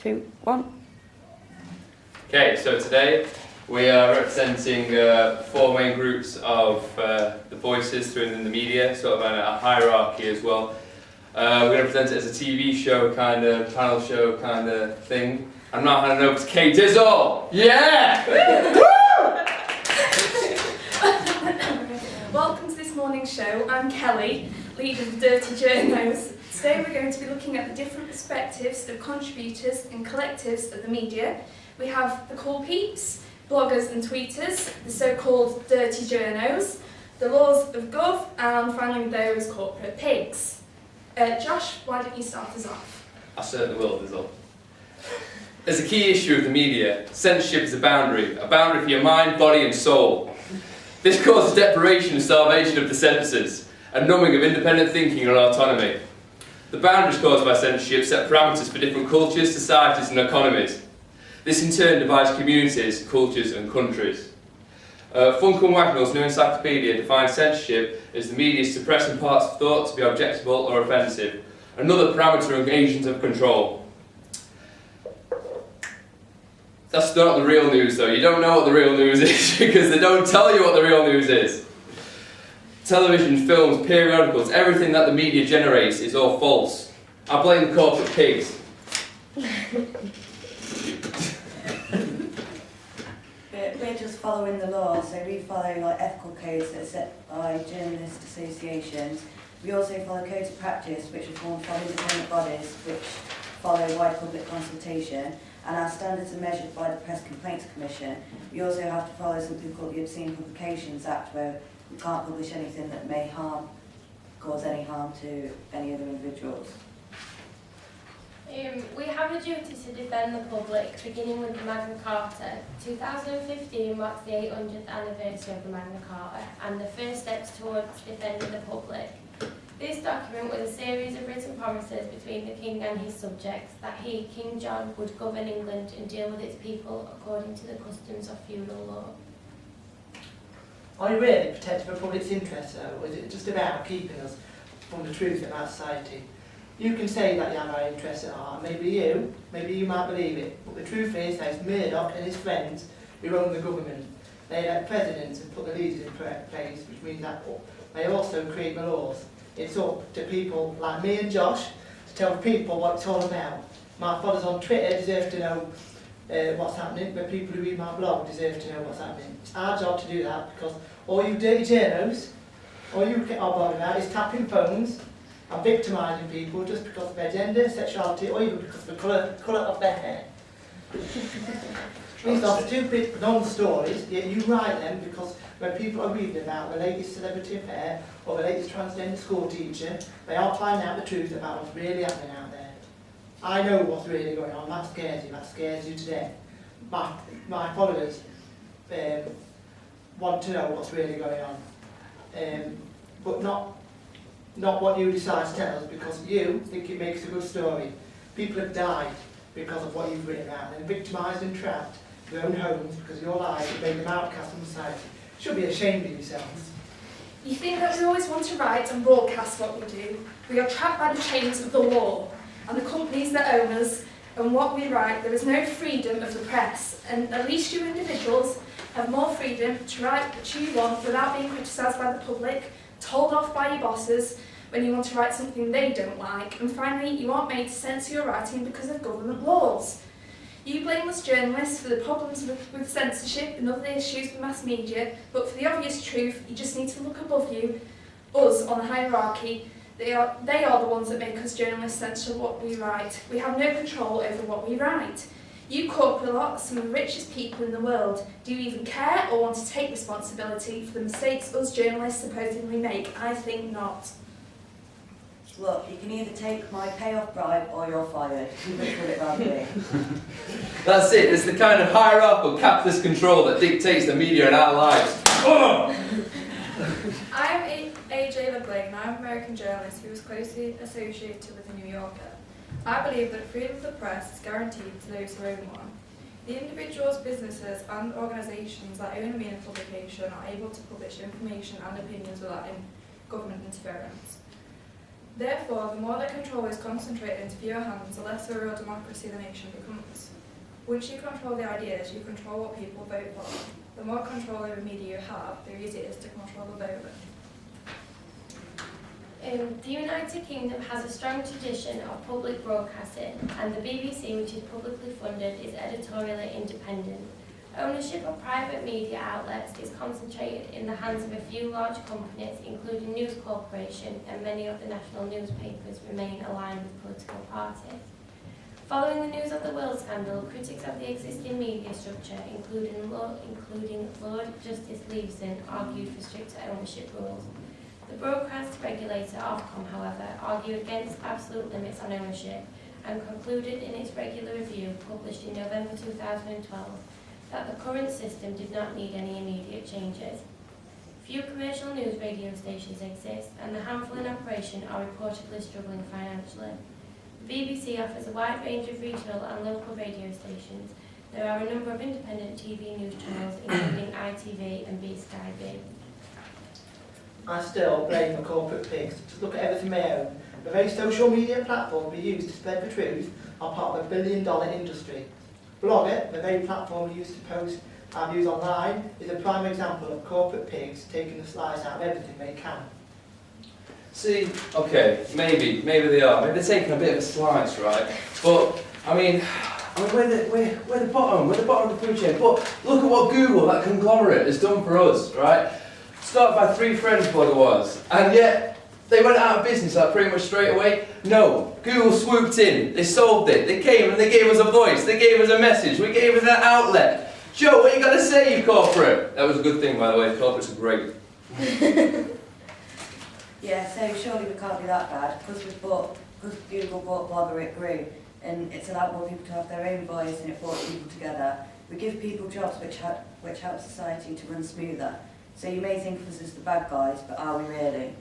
2, 1. Okay, so today we are representing 4 main groups of the voices within the media, sort of a hierarchy as well. We're going to present it as a TV show kind of, panel show kind of thing. I'm now handing over to Kate Dizzle! Yeah! Welcome to this morning's show. I'm Kelly, leader of the Dirty Journos. Today we're going to be looking at the different perspectives of contributors and collectives of the media. We have the cool peeps, bloggers and tweeters, the so-called Dirty Journos, the laws of gov, and finally those corporate pigs. Josh, why don't you start us off? I certainly will, Dizzle. There's a key issue of the media. Censorship is a boundary for your mind, body and soul. This causes deprivation and starvation of the senses, and numbing of independent thinking and autonomy. The boundaries caused by censorship set parameters for different cultures, societies and economies. This in turn divides communities, cultures and countries. Funke and Wagnall's New Encyclopedia defines censorship as the media suppressing parts of thought to be objectionable or offensive, another parameter and agent of control. That's not the real news though. You don't know what the real news is because they don't tell you what the real news is. Television, films, periodicals, everything that the media generates is all false. I blame the corporate pigs. We're just following the law, so we follow like ethical codes that are set by journalist associations. We also follow codes of practice which are formed from independent bodies which follow wide public consultation, and our standards are measured by the Press Complaints Commission. We also have to follow something called the Obscene Publications Act, where we can't publish anything that may cause any harm to any other individuals. We have a duty to defend the public, beginning with the Magna Carta. 2015 marks the 800th anniversary of the Magna Carta and the first steps towards defending the public. This document was a series of written promises between the King and his subjects that he, King John, would govern England and deal with its people according to the customs of feudal law. Are you really protective of the public's interests, or is it just about keeping us from the truth about society? You can say that you have our interests at heart, maybe you might believe it, but the truth is that it's Murdoch and his friends who own the government. They elect presidents and put the leaders in place, which means that they also create the laws. It's up to people like me and Josh to tell people what it's all about. My followers on Twitter deserve to know what's happening, but people who read my blog deserve to know what's happening. It's our job to do that because all you dirty journos, all you are bothered about is tapping phones and victimising people just because of their gender, sexuality, or even because of the colour of their hair. These are stupid non-stories, yet you write them because when people are reading about the latest celebrity affair or the latest transgender school teacher, they are finding out the truth about what's really happening out there. I know what's really going on, that scares you to death. My followers want to know what's really going on, but not what you decide to tell us, because you think it makes a good story. People have died because of what you've written about. They're victimised and trapped in their own homes because of your lies that made them outcast from society. You should be ashamed of yourselves. You think that we always want to write and broadcast what we do. We are trapped by the chains of the law and the companies that own us, and what we write. There is no freedom of the press, and at least you individuals have more freedom to write what you want without being criticised by the public, told off by your bosses when you want to write something they don't like, and finally you aren't made to censor your writing because of government laws. You blame us journalists for the problems with censorship and other issues with mass media, but for the obvious truth, you just need to look above you, us on the hierarchy. They are the ones that make us journalists censor what we write. We have no control over what we write. You corporate lot are some of the richest people in the world. Do you even care or want to take responsibility for the mistakes us journalists supposedly make? I think not. Look, you can either take my payoff bribe or you're fired. You can put it that way. That's it, it's the kind of hierarchical capitalist control that dictates the media in our lives. I'm AJ LeBlanc, I'm an American journalist who was closely associated with The New Yorker. I believe that freedom of the press is guaranteed to those who own one. The individuals, businesses and organisations that own a media publication are able to publish information and opinions without government interference. Therefore, the more that control is concentrated into fewer hands, the less of a real democracy the nation becomes. Once you control the ideas, you control what people vote for. The more control over media you have, the easier it is to control the vote. The United Kingdom has a strong tradition of public broadcasting, and the BBC, which is publicly funded, is editorially independent. Ownership of private media outlets is concentrated in the hands of a few large companies, including News Corporation, and many of the national newspapers remain aligned with political parties. Following the News of the World scandal, critics of the existing media structure, including Lord Justice Leveson, argued for stricter ownership rules. The broadcast regulator, Ofcom, however, argued against absolute limits on ownership and concluded in its regular review, published in November 2012, that the current system did not need any immediate changes. Few commercial news radio stations exist, and the handful in operation are reportedly struggling financially. The BBC offers a wide range of regional and local radio stations. There are a number of independent TV news channels, including ITV and Sky B. I still blame the corporate pigs. Just look at everything they own. The very social media platform we use to spread the truth are part of a billion-dollar industry. Blogger, the very platform we use to post our views online, is a prime example of corporate pigs taking a slice out of everything they can. See, okay, maybe they are. Maybe they're taking a bit of a slice, right? But I mean, we're the bottom of the food chain. But look at what Google, that conglomerate, has done for us, right? Started by 3 friends, what it was, and yet they went out of business like pretty much straight away. No, Google swooped in. They solved it. They came and they gave us a voice. They gave us a message. We gave us an outlet. Joe, what you got to say, you corporate? That was a good thing, by the way. Corporates are great. Yeah, so surely we can't be that bad, because Google bought Blogger, it grew, and it's allowed more people to have their own voice, and it brought people together. We give people jobs which help society to run smoother. So you may think of us as the bad guys, but are we really?